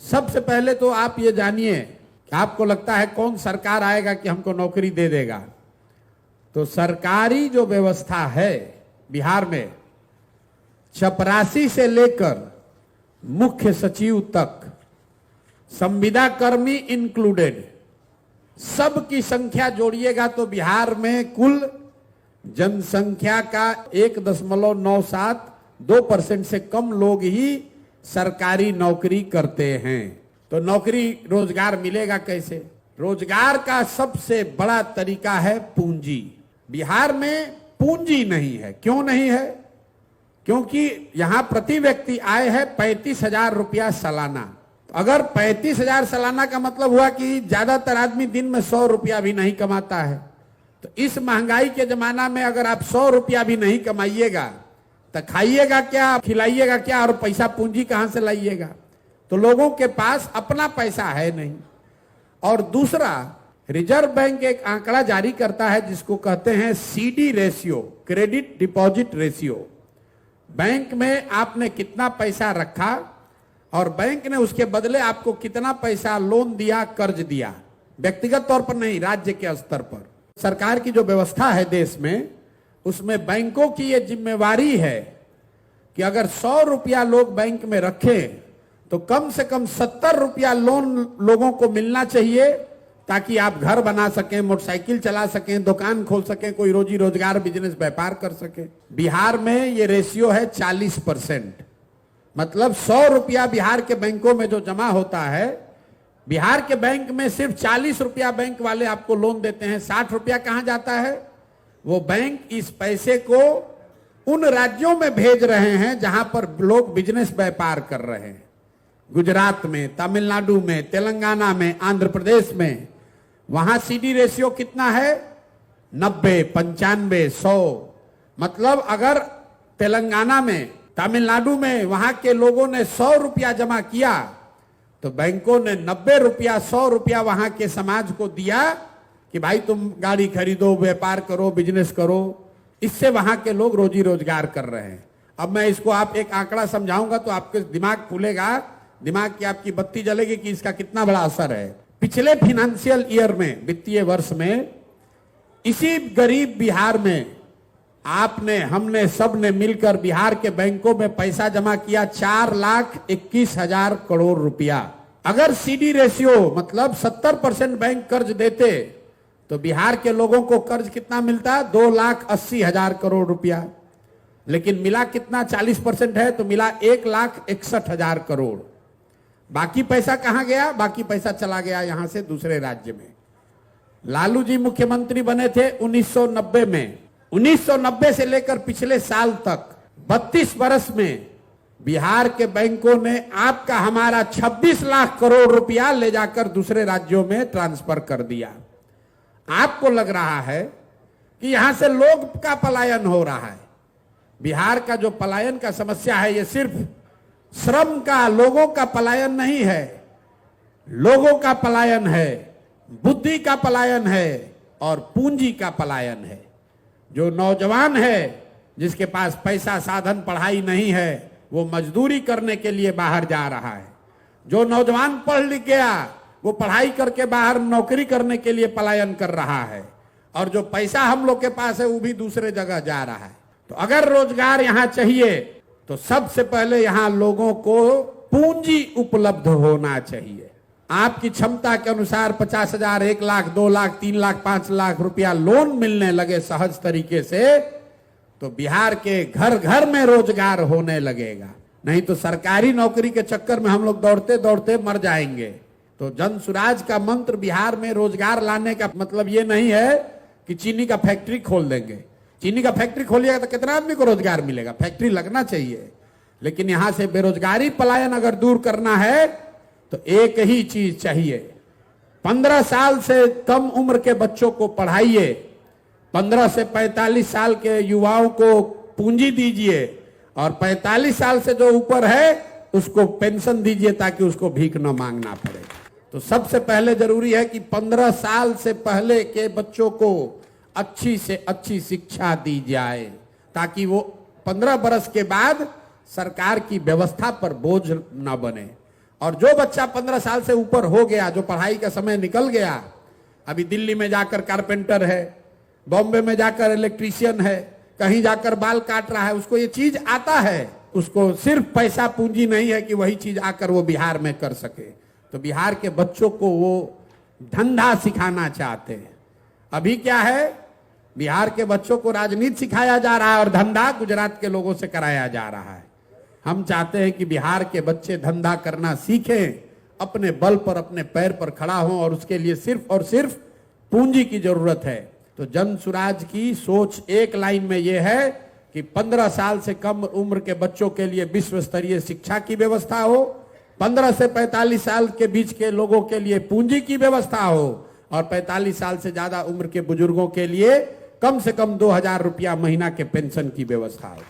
सबसे पहले तो आप ये जानिए कि आपको लगता है कौन सरकार आएगा कि हमको नौकरी दे देगा। तो सरकारी जो व्यवस्था है बिहार में, चपरासी से लेकर मुख्य सचिव तक, संविदा कर्मी इंक्लूडेड, सबकी संख्या जोड़िएगा तो बिहार में कुल जनसंख्या का 1.97-2% से कम लोग ही सरकारी नौकरी करते हैं। तो नौकरी रोजगार मिलेगा कैसे? रोजगार का सबसे बड़ा तरीका है पूंजी। बिहार में पूंजी नहीं है। क्यों नहीं है? क्योंकि यहां प्रति व्यक्ति आय है 35,000 रुपया सालाना। अगर 35,000 सालाना का मतलब हुआ कि ज्यादातर आदमी दिन में 100 रुपया भी नहीं कमाता है। तो इस महंगाई के जमाना में अगर आप 100 रुपया भी नहीं कमाइएगा तो खाइएगा क्या, खिलाइएगा क्या, और पैसा पूंजी कहां से लाइएगा? तो लोगों के पास अपना पैसा है नहीं। और दूसरा, रिजर्व बैंक एक आंकड़ा जारी करता है जिसको कहते हैं CD ratio, credit deposit ratio. Bank में आपने कितना पैसा रखा और बैंक ने उसके बदले आपको कितना पैसा लोन दिया, कर्ज दिया, व्यक्तिगत तौर पर नहीं, राज्य के स्तर पर। सरकार की जो व्यवस्था है देश में, उसमें बैंकों की ये जिम्मेवारी है कि अगर 100 रुपया लोग बैंक में रखें तो कम से कम 70 रुपया लोन लोगों को मिलना चाहिए, ताकि आप घर बना सकें, मोटरसाइकिल चला सकें, दुकान खोल सकें, कोई रोजी रोजगार बिजनेस व्यापार कर सकें। बिहार में ये रेशियो है 40%। मतलब 100 रुपया बिहार के बैंकों में जो जमा होता है, बिहार के बैंक में सिर्फ 40 रुपया बैंक वाले आपको लोन देते हैं। 60 रुपया कहां जाता है? वो बैंक इस पैसे को उन राज्यों में भेज रहे हैं जहां पर लोग बिजनेस व्यापार कर रहे हैं। गुजरात में, तमिलनाडु में, तेलंगाना में, आंध्र प्रदेश में। वहां सीडी रेशियो कितना है? 90, 95, 100। मतलब अगर तेलंगाना में, तमिलनाडु में वहां के लोगों ने 100 रुपया जमा किया तो बैंकों ने 90 रुपया, 100 रुपया वहां के समाज को दिया कि भाई तुम गाड़ी खरीदो, व्यापार करो, बिजनेस करो। इससे वहां के लोग रोजी रोजगार कर रहे हैं। अब मैं इसको आप एक आंकड़ा समझाऊंगा तो आपके दिमाग खुलेगा, दिमाग की आपकी बत्ती जलेगी कि इसका कितना बड़ा असर है। पिछले फाइनेंशियल ईयर में, वित्तीय वर्ष में, इसी गरीब बिहार में आपने, हमने, सब ने मिलकर बिहार के बैंकों में पैसा जमा किया 4,21,000 करोड़ रुपया। अगर सीडी रेशियो मतलब 70% बैंक कर्ज देते तो बिहार के लोगों को कर्ज कितना मिलता? 2,80,000 करोड़ रुपया। लेकिन मिला कितना? 40% है तो मिला 1,61,000 करोड़। बाकी पैसा कहां गया? बाकी पैसा चला गया यहां से दूसरे राज्य में। लालू जी मुख्यमंत्री बने थे 1990 में। 1990 से लेकर पिछले साल तक 32 वर्ष में बिहार के बैंकों ने आपका, हमारा 26 लाख करोड़ रुपया ले जाकर दूसरे राज्यों में ट्रांसफर कर दिया। आपको लग रहा है कि यहां से लोग का पलायन हो रहा है। बिहार का जो पलायन का समस्या है, ये सिर्फ श्रम का, लोगों का पलायन नहीं है। लोगों का पलायन है, बुद्धि का पलायन है और पूंजी का पलायन है। जो नौजवान है जिसके पास पैसा, साधन, पढ़ाई नहीं है, वो मजदूरी करने के लिए बाहर जा रहा है। जो नौजवान पढ़ लिख गया वो पढ़ाई करके बाहर नौकरी करने के लिए पलायन कर रहा है। और जो पैसा हम लोग के पास है वो भी दूसरे जगह जा रहा है। तो अगर रोजगार यहां चाहिए तो सबसे पहले यहां लोगों को पूंजी उपलब्ध होना चाहिए। आपकी क्षमता के अनुसार 50,000, 1 लाख, 2 लाख, 3 लाख, 5 लाख रुपया लोन मिलने लगे सहज तरीके से तो बिहार के घर घर में रोजगार होने लगेगा। नहीं तो सरकारी नौकरी के चक्कर में हम लोग दौड़ते दौड़ते मर जाएंगे। तो जन सुराज का मंत्र बिहार में रोजगार लाने का मतलब ये नहीं है कि चीनी का फैक्ट्री खोल देंगे। चीनी का फैक्ट्री खोलिएगा तो कितना आदमी को रोजगार मिलेगा? फैक्ट्री लगना चाहिए। लेकिन यहां से बेरोजगारी पलायन अगर दूर करना है तो एक ही चीज चाहिए। 15 साल से कम उम्र के बच्चों को पढ़ाइए, 15 से 45 साल के युवाओं को पूंजी दीजिए और 45 साल से जो ऊपर है उसको पेंशन दीजिए ताकि उसको भीख न मांगना पड़े। तो सबसे पहले जरूरी है कि 15 साल से पहले के बच्चों को अच्छी से अच्छी शिक्षा दी जाए ताकि वो 15 बरस के बाद सरकार की व्यवस्था पर बोझ न बने। और जो बच्चा 15 साल से ऊपर हो गया, जो पढ़ाई का समय निकल गया, अभी दिल्ली में जाकर कारपेंटर है, बॉम्बे में जाकर इलेक्ट्रीशियन है, कहीं जाकर बाल काट रहा है, उसको ये चीज आता है, उसको सिर्फ पैसा पूंजी नहीं है कि वही चीज आकर वो बिहार में कर सके। तो बिहार के बच्चों को वो धंधा सिखाना चाहते हैं। अभी क्या है, बिहार के बच्चों को राजनीति सिखाया जा रहा है और धंधा गुजरात के लोगों से कराया जा रहा है। हम चाहते हैं कि बिहार के बच्चे धंधा करना सीखें, अपने बल पर अपने पैर पर खड़ा हों, और उसके लिए सिर्फ और सिर्फ पूंजी की जरूरत है। तो जन सुराज की सोच एक लाइन में यह है कि 15 साल से कम उम्र के बच्चों के लिए विश्व स्तरीय शिक्षा की व्यवस्था हो, 15 से 45 साल के बीच के लोगों के लिए पूंजी की व्यवस्था हो, और 45 साल से ज्यादा उम्र के बुजुर्गों के लिए कम से कम 2000 रुपया महीना के पेंशन की व्यवस्था हो।